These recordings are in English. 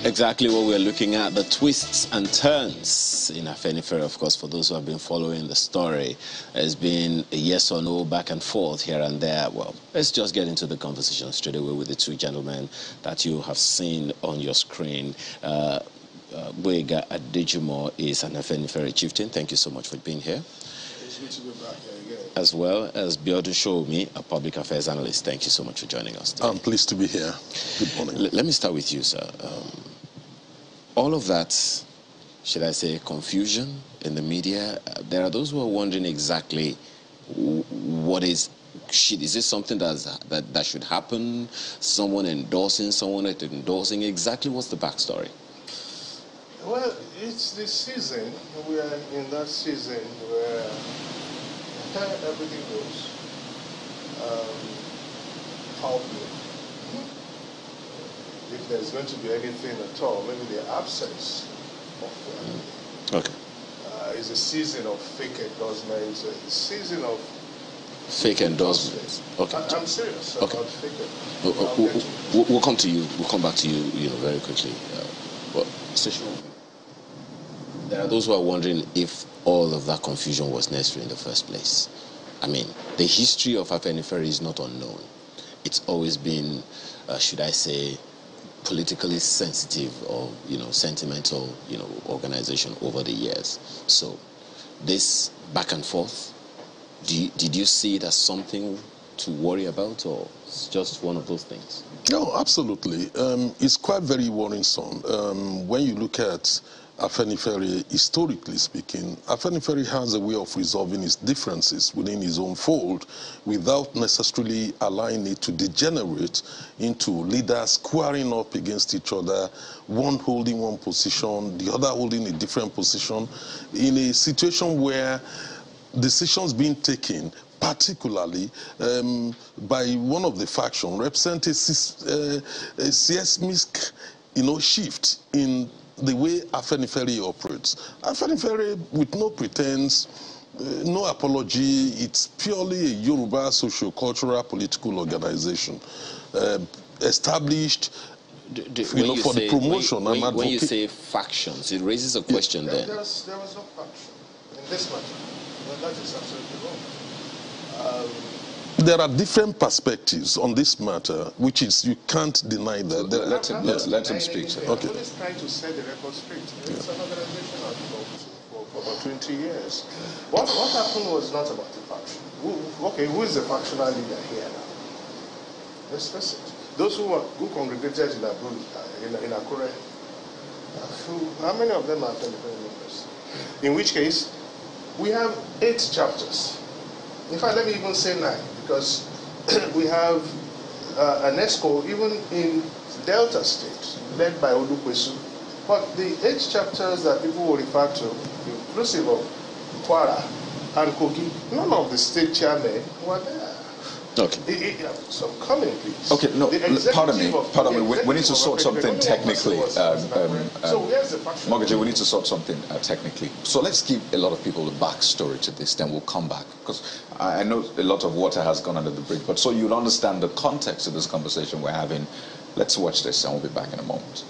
exactly what we're looking at, the twists and turns in Afenifere. Of course, for those who have been following the story, there's been a yes or no back and forth here and there. Well, let's just get into the conversation straight away with the two gentlemen that you have seen on your screen. Boyega Adejimo is an Afenifere Chieftain. Thank you so much for being here. It's good to be back here again. As well as Biodun Shomi, a public affairs analyst. Thank you so much for joining us today. I'm pleased to be here. Good morning. Let me start with you, sir. All of that, should I say, confusion in the media, there are those who are wondering exactly what is this something that should happen? Someone endorsing, someone not endorsing? Exactly what's the backstory? Well, it's the season. We are in that season where everything goes public. If there's going to be anything at all, maybe the absence of okay. It's a season of fake endorsements, a season of fake endorsements. Okay. I'm serious about fake. We'll come to you. We'll come back to you, very quickly. There are those who are wondering if all of that confusion was necessary in the first place. I mean, the history of Afenifere is not unknown. It's always been, should I say, politically sensitive or, sentimental, organization over the years. So this back and forth, did you see it as something to worry about, or it's just one of those things? No, absolutely. It's quite very worrisome. When you look at Afenifere, historically speaking, Afenifere has a way of resolving its differences within his own fold without necessarily allowing it to degenerate into leaders squaring up against each other, one holding one position, the other holding a different position, in a situation where decisions being taken, particularly by one of the factions, represent a seismic, shift in the way Afenifere operates. Afenifere, with no pretense, no apology, it's purely a Yoruba social-cultural political organization established for the promotion. When you say factions, it raises a question then. There was no faction in this matter. Well, that is absolutely wrong. There are different perspectives on this matter, which is, you can't deny that. Let him speak. Sir. Okay. I'm just trying to set the record straight. It's an organization I've been for about 20 years. What happened was not about the faction. Who is the factional leader here now? Let's face it. Those who congregated in Akure, how many of them are Afenifere members? In which case, we have 8 chapters. In fact, let me even say 9, because we have an ESCO even in Delta State, led by Olukwesu. But the 8 chapters that people will refer to, inclusive of Kwara and Kogi, none of the state chairmen were there. Okay. So come in, please. Okay, no, pardon me. We need to sort something technically. So where's the faction? Mogaji, we need to sort something technically. So let's give a lot of people the backstory to this, then we'll come back. Because I know a lot of water has gone under the bridge, but so you'll understand the context of this conversation we're having. Let's watch this and we'll be back in a moment.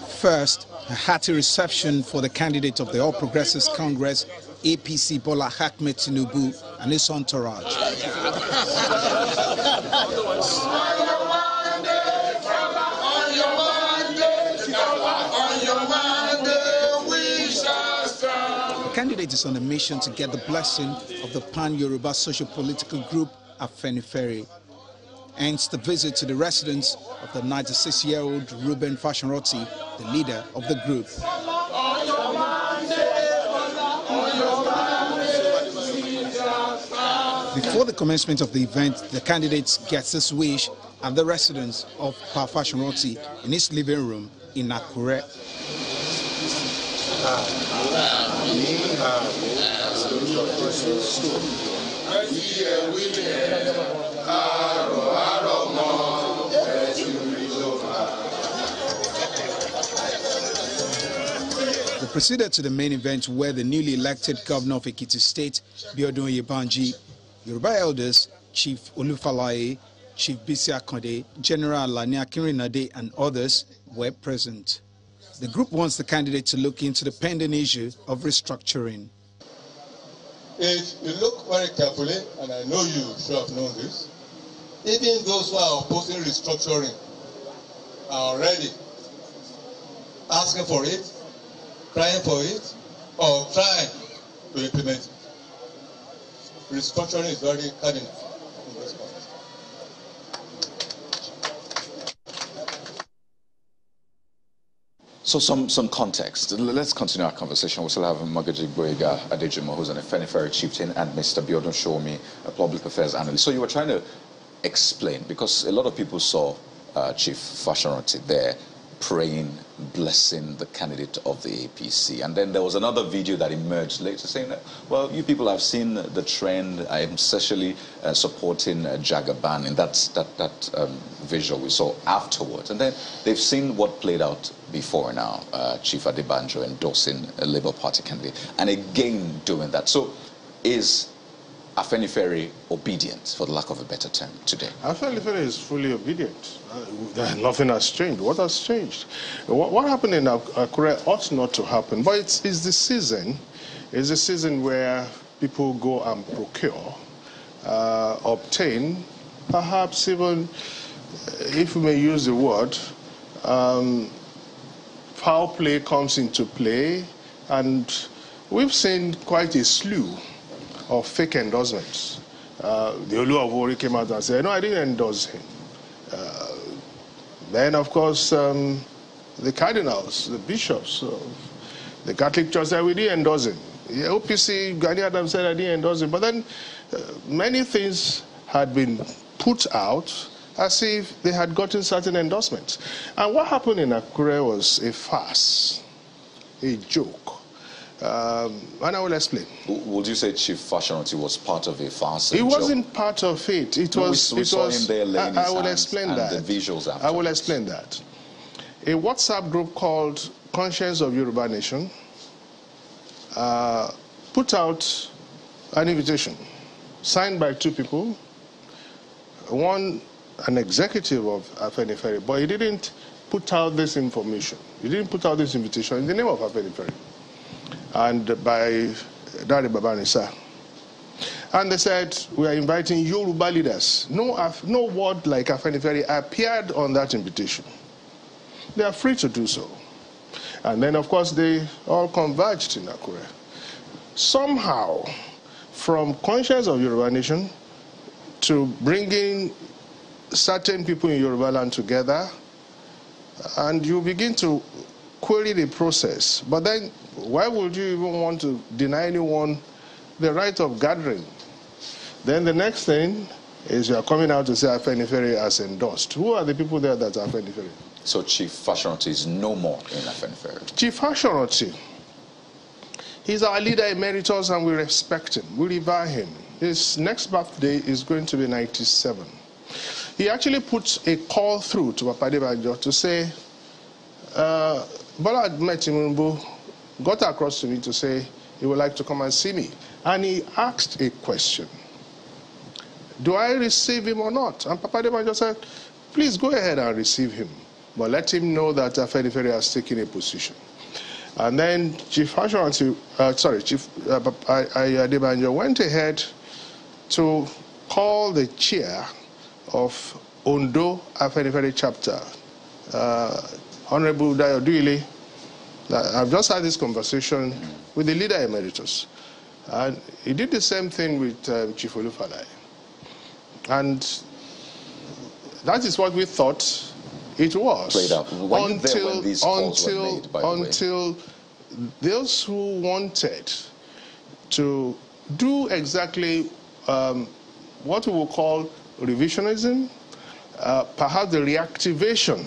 First, a hearty reception for the candidate of the All Progressives Congress, APC Bola Ahmed Tinubu, and his entourage. The candidate is on a mission to get the blessing of the pan-Yoruba social-political group Afenifere. Hence the visit to the residence of the 96-year-old Reuben Fashion-Roti, the leader of the group. Before the commencement of the event, the candidate gets his wish at the residence of Pa Fashion-Roti in his living room in Akure. We proceeded to the main event where the newly elected governor of Ekiti State, Biodun Yebanji, Yoruba elders, Chief Olufalaye, Chief Bisi Akande, General Alani Akinrinade, and others were present. The group wants the candidate to look into the pending issue of restructuring. If you look very carefully, and I know you should have known this, even those who are opposing restructuring are already asking for it, crying for it, or trying to implement it. Restructuring is very cardinal in this context. So some context. Let's continue our conversation. We still have Magaji Boyega Adejimo, who's an Afenifere Chieftain, and Mr. Biodun Shomi, a public affairs analyst. So you were trying to explain, because a lot of people saw Chief Fashoranti there praying, blessing the candidate of the APC. And then there was another video that emerged later saying that, well, you people have seen the trend. I am especially supporting Jagaban in that visual we saw afterwards. And then they've seen what played out before now, Chief Adebanjo endorsing a Labour Party candidate, and again doing that. So is Afenifere obedient, for the lack of a better term, today? Afenifere is fully obedient. Nothing has changed. What has changed? What happened in Akure ought not to happen, but it's the season. It's a season where people go and procure, obtain, perhaps even, if we may use the word, foul play comes into play, and we've seen quite a slew of fake endorsements. The Olu of Wari came out and said, no, I didn't endorse him. Then, of course, the cardinals, the bishops, the Catholic Church said, we didn't endorse him. The OPC, Gani Adams said, I didn't endorse him. But then many things had been put out as if they had gotten certain endorsements. And what happened in Akure was a farce, a joke. And I will explain. Would you say Chief Fashoranti was part of a farce? He wasn't part of it. We saw him there laying his I will hands explain and that. The visuals afterwards. I will explain that. A WhatsApp group called Conscience of Yoruba Nation put out an invitation signed by two people. One, an executive of Afenifere, but he didn't put out this information. He didn't put out this invitation in the name of Afenifere, and by Dari Babanisa. And they said, we are inviting Yoruba leaders. No word like Afenifere appeared on that invitation. They are free to do so. And then, of course, they all converged in Akure. Somehow, from Conscience of Yoruba Nation to bringing certain people in Yoruba land together, and you begin to query the process. But then, why would you even want to deny anyone the right of gathering? Then the next thing is you are coming out to say Afenifere has endorsed. Who are the people there that are Afenifere? So Chief Fashoranti is no more in Afenifere. Chief Fashoranti, he's our leader emeritus and we respect him. We revere him. His next birthday is going to be 97. He actually put a call through to Papa Adebanjo to say, Bola Ahmed Tinubu got across to me to say he would like to come and see me. And he asked a question. Do I receive him or not? And Papa Adebanjo said, please go ahead and receive him. But let him know that Afenifere has taken a position. And then Chief Fashoranti, Chief Adebanjo went ahead to call the chair of Ondo Afenifere chapter, Honorable Dayo Duile. I've just had this conversation with the leader emeritus. And he did the same thing with Chief Olufalaye. And that is what we thought it was. Played out. Were you there when these calls were made, by the way? Until those who wanted to do exactly what we will call revisionism, perhaps the reactivation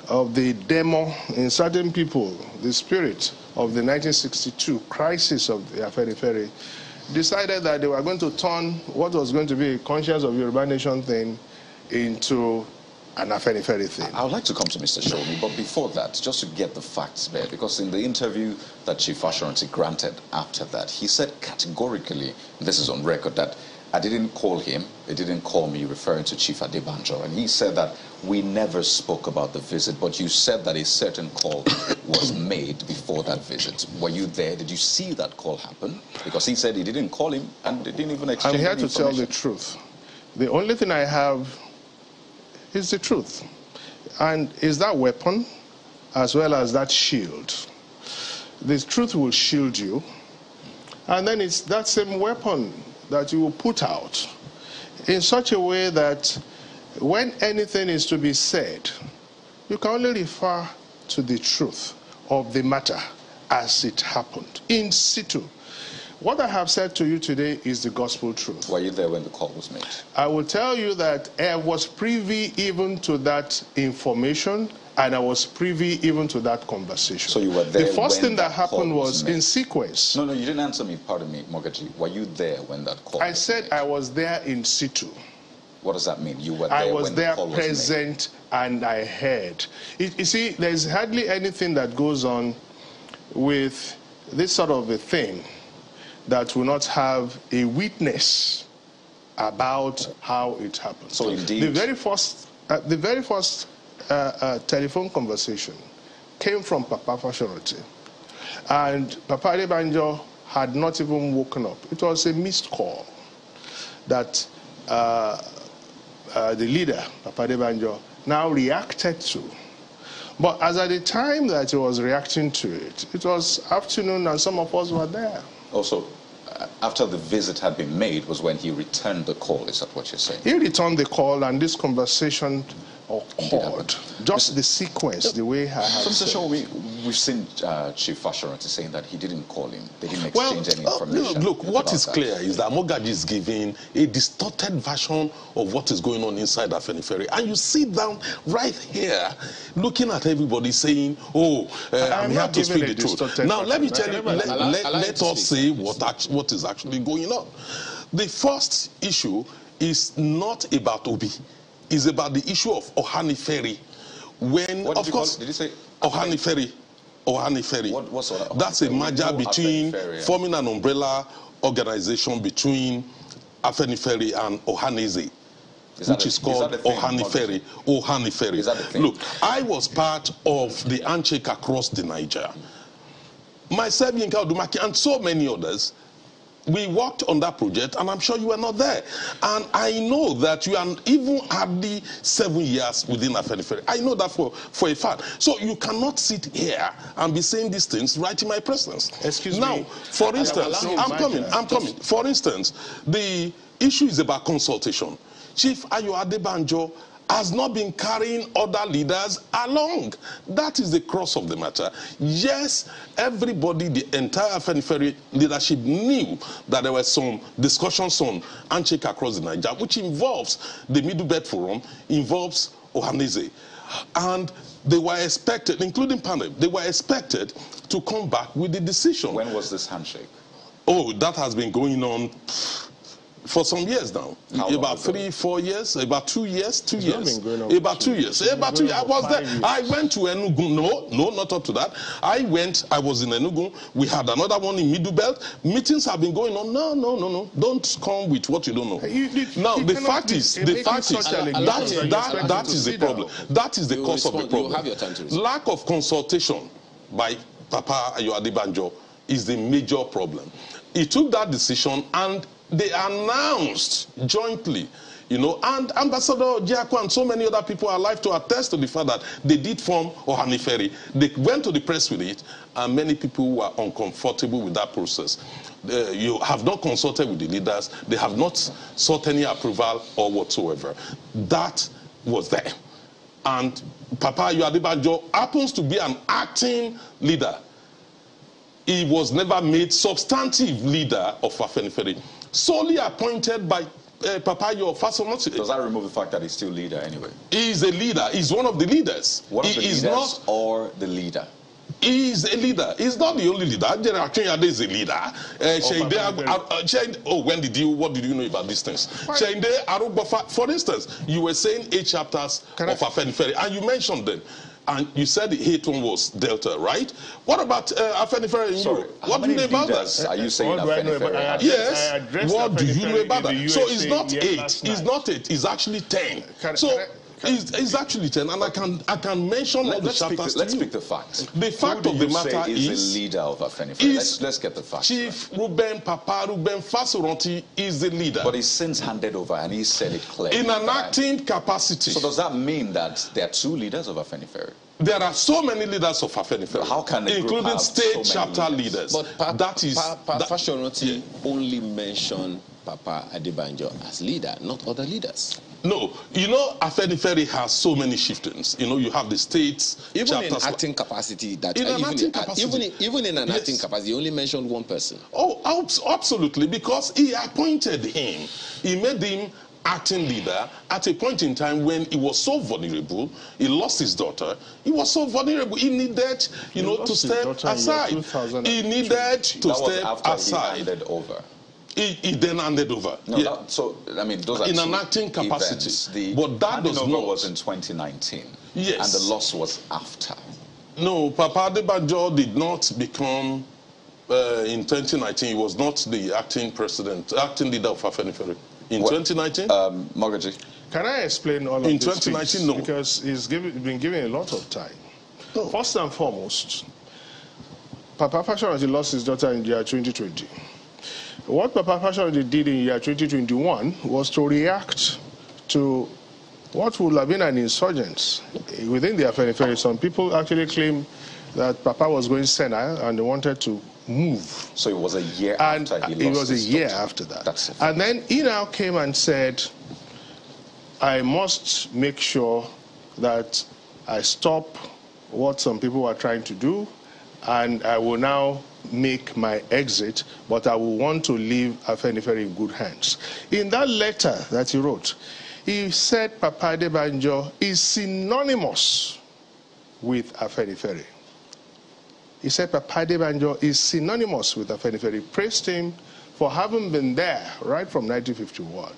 of the demo in certain people, the spirit of the 1962 crisis of the Afenifere, decided that they were going to turn what was going to be a Conscience of Yoruba Nation thing into an Afenifere thing. I would like to come to Mr. Shomi, but before that, just to get the facts there, because in the interview that Chief Fashoranti granted after that, he said categorically, this is on record, that I didn't call him, he didn't call me, referring to Chief Adebanjo, and he said that we never spoke about the visit, but you said that a certain call was made before that visit. Were you there? Did you see that call happen? Because he said he didn't call him and they didn't even exchange I'm here any to tell the truth. The only thing I have is the truth. And is that weapon as well as that shield. The truth will shield you. And then it's that same weapon that you will put out in such a way that when anything is to be said, you can only refer to the truth of the matter as it happened, in situ. What I have said to you today is the gospel truth. Were you there when the call was made? I will tell you that I was privy even to that information, and I was privy even to that conversation. So you were there. The first when thing that happened was made. in sequence. No, you didn't answer me. Pardon me, Mogaji. Were you there when that call? I said I was there in situ. What does that mean? You were there I was when there the call present, and I heard. You see, there's hardly anything that goes on with this sort of a thing that will not have a witness about how it happened. So indeed, the very first telephone conversation came from Papa Fashonote, and Papa Adebanjo had not even woken up. It was a missed call that the leader, Papa Adebanjo, now reacted to. But as at the time that he was reacting to it, it was afternoon and some of us were there. Also, after the visit had been made was when he returned the call, is that what you're saying? He returned the call and this conversation occurred. Just the sequence, the way I have Mr. said. Shaw, we've seen Chief Fashonote saying that he didn't call him. They didn't exchange any information. Look, what is that. clear is that Mogaji is giving a distorted version of what is going on inside Afenifere. And you sit down right here looking at everybody saying, oh, I'm here to speak the truth. Now, let me tell you, let us say what is actually going on. The first issue is not about Obi. It's about the issue of Afenifere. When, What of course, did you say? Afenifere. What sort of That's a merger between forming an umbrella organization between Afenifere and Ohaneze, which is called Afenifere. Look, I was part of the handshake across the Niger. Myself, Yinka Odumaki, and so many others. We worked on that project, and I'm sure you were not there. And I know that you are even hardly 7 years within Afenifere. I know that for a fact. So you cannot sit here and be saying these things right in my presence. Excuse me. Now, for instance, I'm coming. For instance, the issue is about consultation. Chief Ayo Adebanjo has not been carrying other leaders along. That is the crux of the matter. Yes, everybody, the entire Afenifere leadership knew that there were some discussions on handshake across the Niger, which involves the Middle Belt Forum, involves Ohaneze. And they were expected, including panel, they were expected to come back with the decision. When was this handshake? Oh, that has been going on for some years now. About 3-4 years, about 2 years, 2 years. About 2 years. About 2 years. I was there. I went to Enugu. No, not up to that. I was in Enugu. We had another one in Middle Belt. Meetings have been going on. No. Don't come with what you don't know. Now, the fact is, that is the problem. That is the cause of the problem. Lack of consultation by Papa Ayo Adebanjo is the major problem. He took that decision and they announced jointly, and Ambassador Jiako and so many other people are alive to attest to the fact that they did form Afenifere. They went to the press with it, and many people were uncomfortable with that process. You have not consulted with the leaders. They have not sought any approval or whatsoever. That was there. And Papa Ayo Adebanjo happens to be an acting leader. He was never made substantive leader of Afenifere, solely appointed by Papa Ayo Fashonote. Does that remove the fact that he's still leader anyway? He is a leader. He's one of the leaders. One of the leaders or the leader? He is a leader. He's not the only leader. General Kenyade is a leader. What did you know about these things? For instance, you were saying 8 chapters of Afenifere, and you mentioned them. And you said the hate one was Delta, right? What about Afenifere? Sorry, what do you know about that? Are you saying What do I know about Afenifere? that? Yes. What do you know about that? So it's not USA 8. It's not 8. It's actually 10. It's actually 10, and I can mention all the chapters. Let's pick the facts. The fact of the matter is the leader of Afenifere. Let's get the facts. Chief Papa Ruben Fasoranti is the leader. But he's since handed over, and he said it clearly. In an acting capacity. So does that mean that there are 2 leaders of Afenifere? There are so many leaders of Afenifere, how can a including have state so chapter leaders. But that is Fasoranti only mentioned Papa Adebanjo as leader, not other leaders. No, you know, Afenifere has so many chieftains. You know, you have the states, even chapters. In acting capacity, that even in an acting capacity, you only mentioned one person. Oh, absolutely, because he appointed him. He made him acting leader at a point in time when he was so vulnerable. He lost his daughter. He was so vulnerable. He needed, to step aside. He needed to step aside. He handed over. He then handed over. No, those are in an acting capacity. But that does not. Was in 2019. Yes. And the loss was after. No, Papa Adebanjo did not become, in 2019, he was not the acting leader of Afenifere. In 2019? Mogaji. Can I explain all of in this? In 2019, no. Because he's been given a lot of time. No. First and foremost, Papa Fasoranti lost his daughter in the year 2020. What Papa Fasoranti did in the year 2021 was to react to what would have been an insurgence within the Afenifere. Some people actually claim that Papa was going senile and they wanted to move. So it was a year after he lost it was a year daughter. after that. And then he now came and said, I must make sure that I stop what some people are trying to do, and I will now make my exit, but I will want to leave Afenifere in good hands. In that letter that he wrote, he said Papa Adebanjo is synonymous with Afenifere. He said Papa Adebanjo is synonymous with Afenifere. He praised him for having been there right from 1951.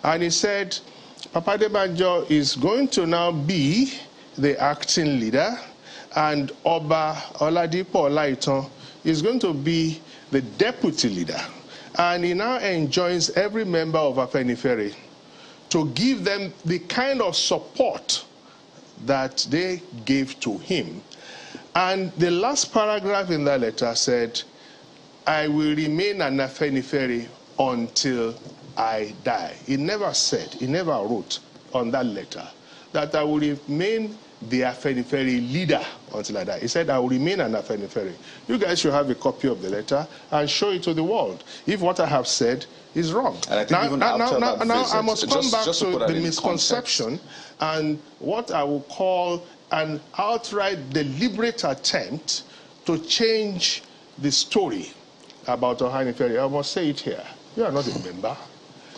And he said Papa Adebanjo is going to now be the acting leader, and Oba Oladipo Olaitan is going to be the deputy leader. And he now enjoins every member of Afenifere to give them the kind of support that they gave to him. And the last paragraph in that letter said, I will remain an Afenifere until I die. He never said, he never wrote on that letter that I will remain the Afenifere leader until I die. He said, I will remain an Afenifere. You guys should have a copy of the letter and show it to the world if what I have said is wrong. And I think now I must come back to the misconception and what I will call an outright deliberate attempt to change the story about Afenifere. I must say it here. You are not a member.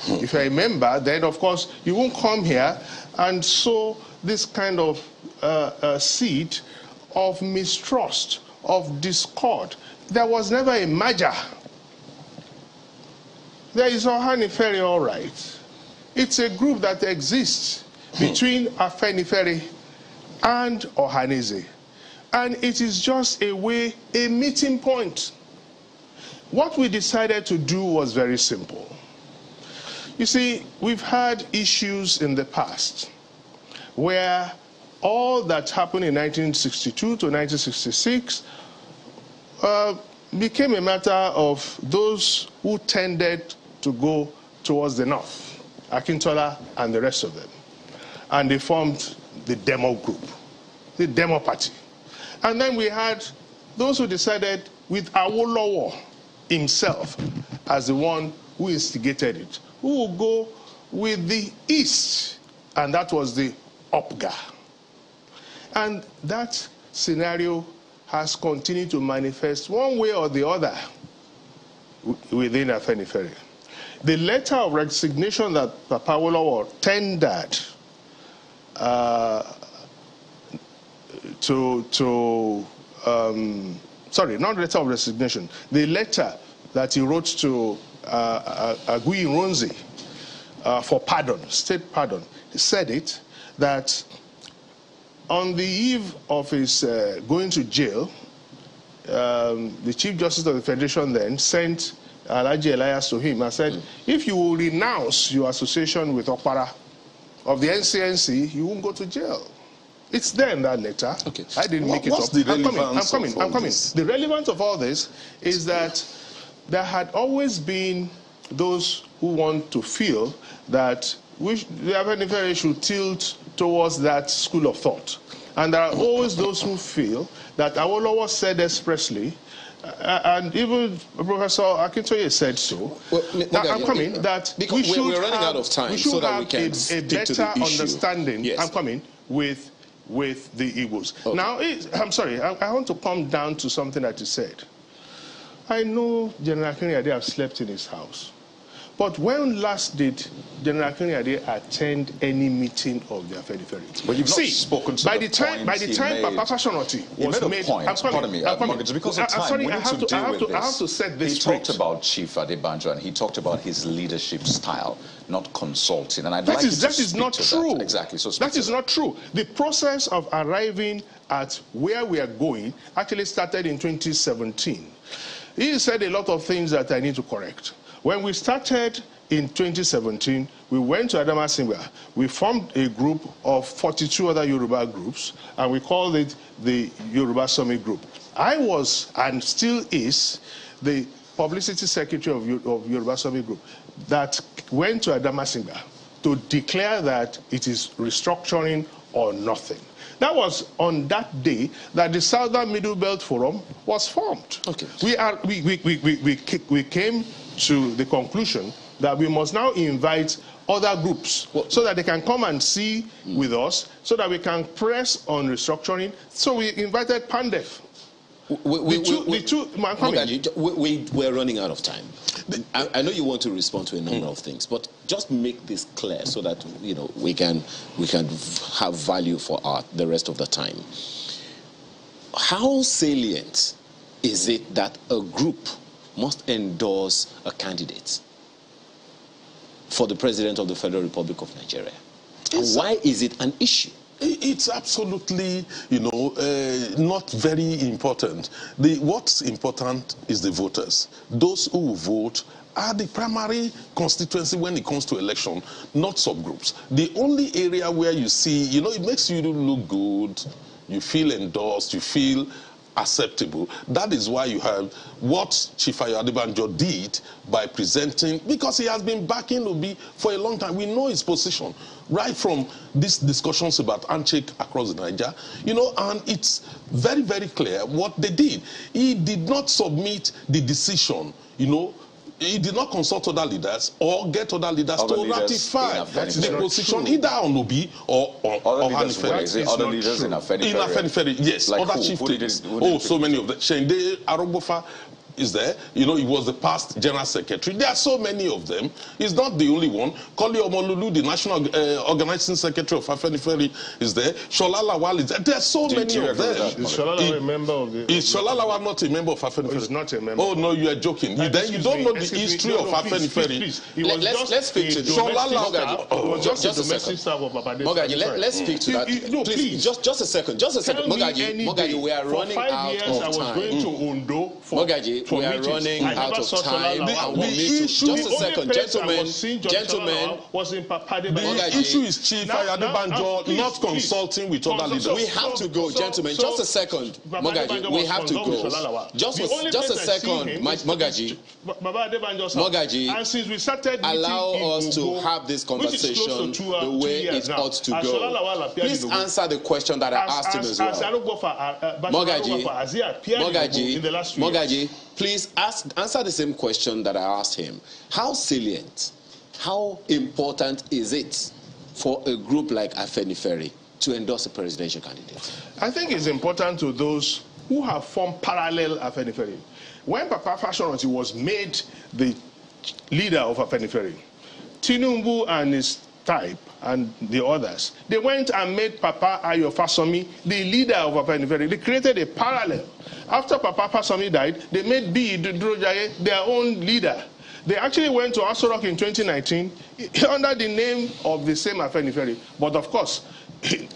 If you're a member, then of course you won't come here and sow this kind of seed of mistrust, of discord. There was never a merger. There is Afenifere, all right. It's a group that exists between Afenifere and Ohaneze. And it is just a meeting point. What we decided to do was very simple. You see, we've had issues in the past where all that happened in 1962 to 1966 became a matter of those who tended to go towards the north, Akintola and the rest of them. And they formed the Demo group, the Demo party. And then we had those who decided with Awolowo himself as the one who instigated it, who will go with the East, and that was the UPGA. And that scenario has continued to manifest one way or the other within Afenifere. The letter of resignation that Papa Awolowo tendered sorry, not letter of resignation, the letter that he wrote to Agui Ronzi for pardon, state pardon, he said it, that on the eve of his going to jail, the Chief Justice of the Federation then sent Alhaji Elias to him and said, if you will renounce your association with Okpara of the NCNC, you won't go to jail. It's there in that letter. Okay. I didn't make it up. I'm coming. The relevance of all this is that there had always been those who want to feel that the Afenifere should tilt towards that school of thought. And there are always those who feel that Awolowo said expressly, and even Professor Akintoye said so. Well, I'm coming. That because we're running out of time, so that we can a better understanding. Yes. I'm coming with the Igbos. Okay. Now, I'm sorry. I want to come down to something that you said. I know General Akintoye have slept in his house. But when last did General Akintoye attend any meeting of the Afenifere? But you've not spoken to by the time Papa Fashionati was made, pardon me, because of time, we need to deal with this. I have to set this He straight. talked about Chief Adebanjo and he talked about his leadership style, not consulting. And I'd like you to that is not true. That. Exactly. So that is not true. The process of arriving at where we are going actually started in 2017. He said a lot of things that I need to correct. When we started in 2017, we went to Adamasingba. We formed a group of 42 other Yoruba groups, and we called it the Yoruba Summit Group. I was, and still is, the publicity secretary of Yoruba Summit Group that went to Adamasingba to declare that it is restructuring or nothing. That was on that day that the Southern Middle Belt Forum was formed. Okay. We came to the conclusion that we must now invite other groups so that they can come and see with us, so that we can press on restructuring. So we invited Pandef. We're running out of time. I know you want to respond to a number of things, but just make this clear so that we can have value for the rest of the time. How salient is it that a group must endorse a candidate for the President of the Federal Republic of Nigeria? And why is it an issue? It's absolutely, not very important. What's important is the voters. Those who vote are the primary constituency when it comes to election, not subgroups. The only area where you see, it makes you look good, you feel endorsed, you feel acceptable. That is why you have what Chief Adebanjo did by presenting, because he has been backing Obi for a long time. We know his position right from these discussions about handshake across Nigeria, and it's very, very clear what they did. He did not submit the decision, he did not consult other leaders or get other leaders to ratify the position either on Obi or Afenifere. Other leaders in Afenifere? In Afenifere, yes. Like other chieftains. So many of them. Shende Arogbofa is there. He was the past general secretary. There are so many of them. He's not the only one. Koli Omololu, the national organizing secretary of Afenifere, is there. Shola Lawal is there. There are so many of them. Is Shola Lawal a member of the... Is Shola Lawal not a member of Afenifere? He's not a member. Oh, no, you are joking. Then you don't know the history of Afenifere. Let's speak to Shola Lawal. Just a domestic staff of Babade. Mogaji, let's speak to that. Please. Just a second. Mogaji, we are running out of time. I was going to Ondo for... Mogaji, we are running out of time. Just a second, gentlemen. The issue is Chief Adebanjo not consulting with other leaders. We have to go, gentlemen. Just a second, Mogaji. We have to go. Just a second, Mogaji. And since we started allow us to have this conversation the way it ought to go. Please answer the question that I asked him as well. Mogaji, please answer the same question that I asked him. How salient, how important is it for a group like Afenifere to endorse a presidential candidate? I think it's important to those who have formed parallel Afenifere. When Papa Fashionati was made the leader of Afenifere, Tinubu and his type and the others, they went and made Papa Ayo Fasomi the leader of Afenifere. They created a parallel. After Papa Fasomi died, they made B. Drojaye their own leader. They actually went to Aso Rock in 2019 under the name of the same Afenifere. But of course, You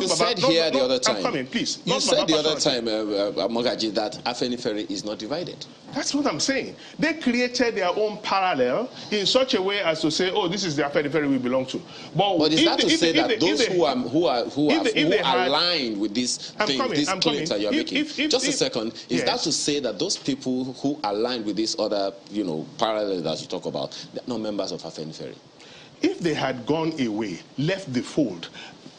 said here the other time. I'm coming, please. You said the other time, Mogaji, that Afenifere is not divided. That's what I'm saying. They created their own parallel in such a way as to say, "Oh, this is the Afenifere we belong to." But is that to say that those who are aligned with this claims that you're making? Just a second. Is that to say that those people who aligned with this other, parallel that you talk about, they're not members of Afenifere? If they had gone away, left the fold,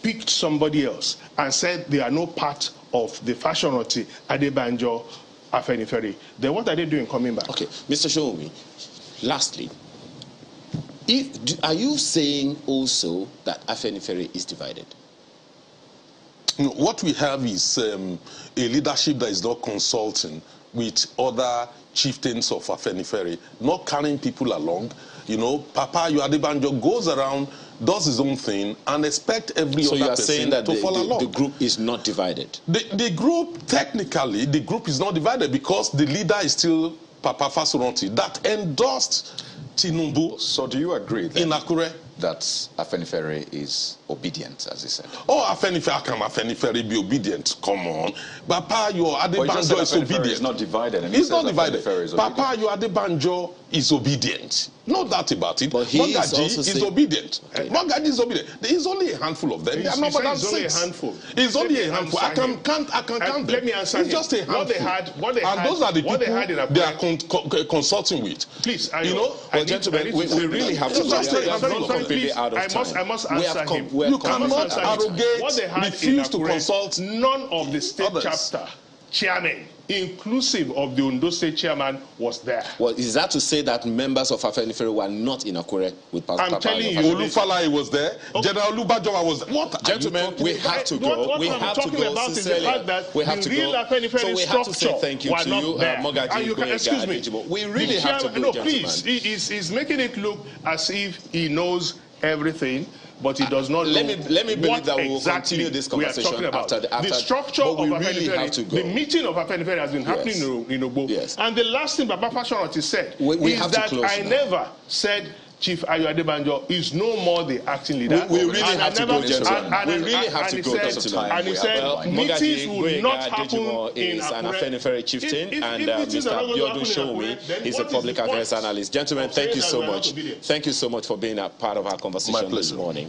picked somebody else, and said they are no part of the Fashionoti Adebanjo Afenifere, then what are they doing coming back? Okay, Mr. Shomi, lastly, are you saying also that Afenifere is divided? What we have is a leadership that is not consulting with other chieftains of Afenifere, not carrying people along. Papa Adebanjo goes around, does his own thing, and expect every other person to follow along. The group is not divided? The group, technically, the group is not divided because the leader is still Papa Fashionoti that endorsed Tinubu. So do you agree then in Akure that Afenifere is obedient, as he said? Oh, Afenifere, can Afenifere be obedient? Come on. Papa, your Adebanjo is obedient. It's not divided. It's not divided. Papa, your Adebanjo is obedient. No doubt about it. But Mogaji is obedient. Okay. Mogaji is obedient. There is only a handful of them. There are no more than 6. Only a handful. It's only a handful. I can count them. Let me answer It's just a handful. And those are the people they are consulting with. Please, gentlemen, we really have to completely out of time. I must answer him. You cannot arrogate, refuse to consult. None of the state chapter chairmen, inclusive of the Ondo State chairman, was there. Well, is that to say that members of Afenifere were not in Akure with Pastor Papa? I'm telling you, Olufalaye was there. Okay. General Olubajowa was there. What? Gentlemen, we have to go. What I'm talking about is the fact that we have to real Afenifere so we have to say thank you to you, Mogaji. Excuse me. We really have to go, no, please. He's making it look as if he knows everything, but he does not know. Let me believe that we will continue this conversation after the structure of Afenifere. The meeting of Afenifere has been happening in Ogbo. Yes. And the last thing Baba Fashionoti said is that I never said Chief Ayo Adebanjo is no more the acting leader. We really have to go, gentlemen. We really have to go. And he said meetings will not happen in Akure. An Afenifere Chieftain, and Mr. Abiodun Shomi is a public affairs analyst. Gentlemen, thank you so much. Thank you so much for being a part of our conversation this morning.